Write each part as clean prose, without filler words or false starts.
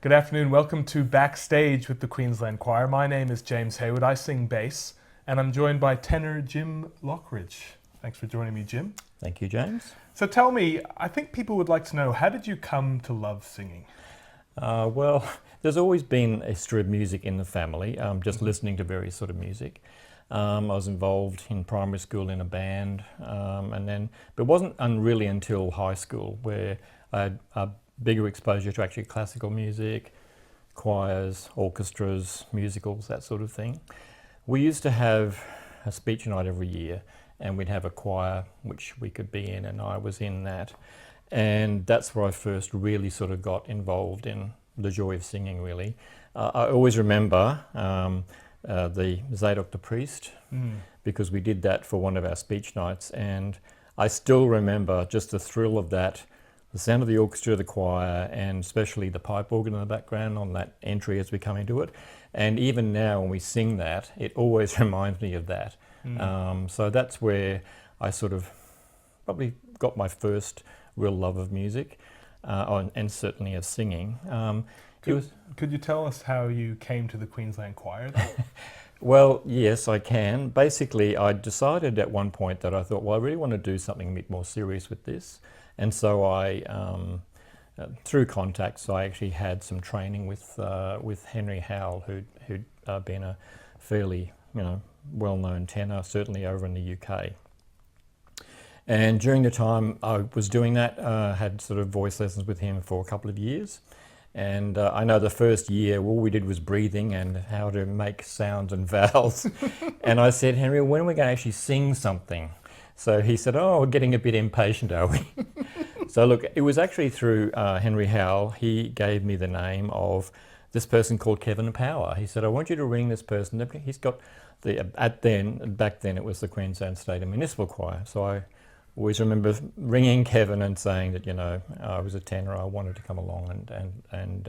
Good afternoon. Welcome to Backstage with the Queensland Choir. My name is James Haywood. I sing bass, and I'm joined by tenor Jim Lockridge. Thanks for joining me, Jim. Thank you, James. So tell me, I think people would like to know, how did you come to love singing? Well, there's always been a history of music in the family, just listening to various sort of music. I was involved in primary school in a band, but it wasn't really until high school where I had a bigger exposure to actually classical music, choirs, orchestras, musicals, that sort of thing. We used to have a speech night every year, and we'd have a choir which we could be in, and I was in that. And that's where I first really sort of got involved in the joy of singing, really. I always remember the Zadok the priest, because we did that for one of our speech nights, and I still remember just the thrill of that, the sound of the orchestra, the choir, and especially the pipe organ in the background on that entry as we come into it. And even now when we sing that, it always reminds me of that. So that's where I sort of probably got my first real love of music, and certainly of singing. Could you tell us how you came to the Queensland Choir? Well, yes, I can. Basically, I decided at one point that I thought, well, I really want to do something a bit more serious with this. And so I, through contacts, I actually had some training with Henry Howell, who'd been a fairly, well-known tenor, certainly over in the UK. And during the time I was doing that, had sort of voice lessons with him for a couple of years. And I know the first year, all we did was breathing and how to make sounds and vowels. And I said, Henry, when are we going to actually sing something? So he said, oh, we're getting a bit impatient, are we? So look, it was actually through Henry Howell. He gave me the name of this person called Kevin Power. He said, I want you to ring this person. He's got back then it was the Queensland State and Municipal Choir. So I always remember ringing Kevin and saying that, I was a tenor, I wanted to come along and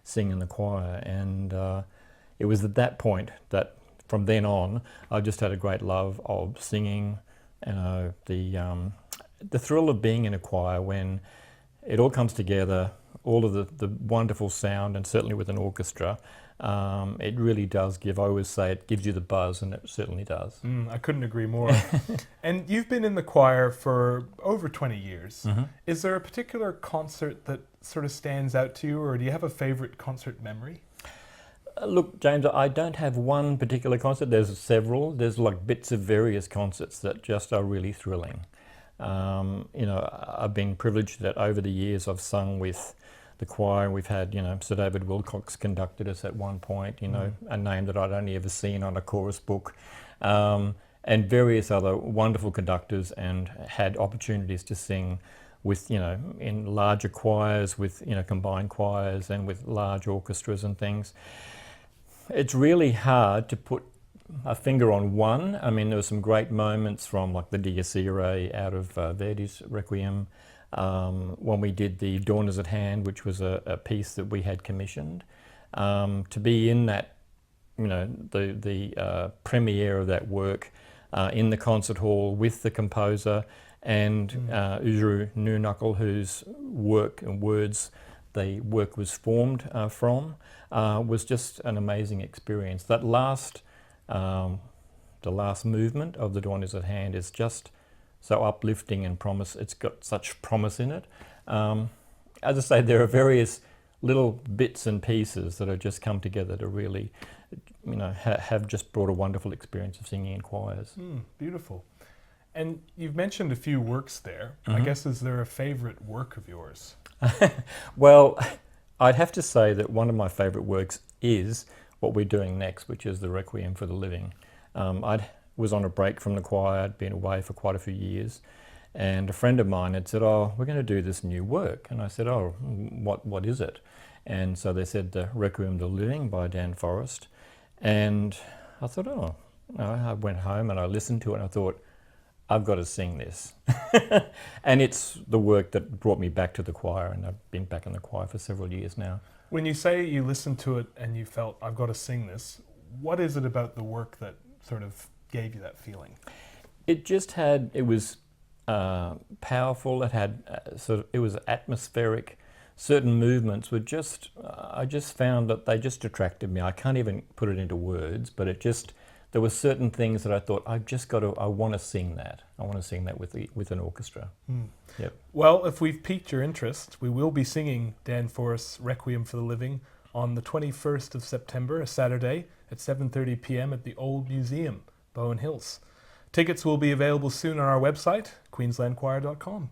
sing in the choir. And it was at that point that from then on, I just had a great love of singing, the thrill of being in a choir when it all comes together, all of the wonderful sound, and certainly with an orchestra, it really does give, I always say it gives you the buzz, and it certainly does. I couldn't agree more. And you've been in the choir for over 20 years. Is there a particular concert that sort of stands out to you, or do you have a favorite concert memory? Look, James, I don't have one particular concert. There's several. There's like bits of various concerts that just are really thrilling. I've been privileged that over the years I've sung with the choir. We've had, Sir David Wilcox conducted us at one point, a name that I'd only ever seen on a chorus book, and various other wonderful conductors, and had opportunities to sing with, in larger choirs, with, combined choirs, and with large orchestras and things. It's really hard to put a finger on one. I mean, there were some great moments from like the Dies Irae out of Verdi's Requiem, when we did the Dawn is at Hand, which was a piece that we had commissioned. To be in that, the premiere of that work in the concert hall with the composer and Ujuru Nunakal, whose work and words the work was formed from, was just an amazing experience. That the last movement of The Dawn is at Hand is just so uplifting and promise. It's got such promise in it. As I say, there are various little bits and pieces that have just come together to really, have just brought a wonderful experience of singing in choirs. Beautiful. And you've mentioned a few works there. I guess, is there a favorite work of yours? Well, I'd have to say that one of my favourite works is what we're doing next, which is the Requiem for the Living. I was on a break from the choir. I'd been away for quite a few years, and a friend of mine had said, oh, we're going to do this new work. And I said, oh, what is it? And so they said the Requiem for the Living by Forrest. And I thought, oh, I went home and I listened to it and I thought, I've got to sing this. And it's the work that brought me back to the choir, and I've been back in the choir for several years now. When you say you listened to it and you felt, I've got to sing this, what is it about the work that sort of gave you that feeling? It was powerful. It had it was atmospheric. certain movements were just, I just found that they just attracted me. I can't even put it into words, but there were certain things that I thought, I want to sing that. I want to sing that with an orchestra. Yep. Well, if we've piqued your interest, we will be singing Dan Forrest's Requiem for the Living on the 21st of September, a Saturday, at 7:30 p.m. at the Old Museum, Bowen Hills. Tickets will be available soon on our website, queenslandchoir.com.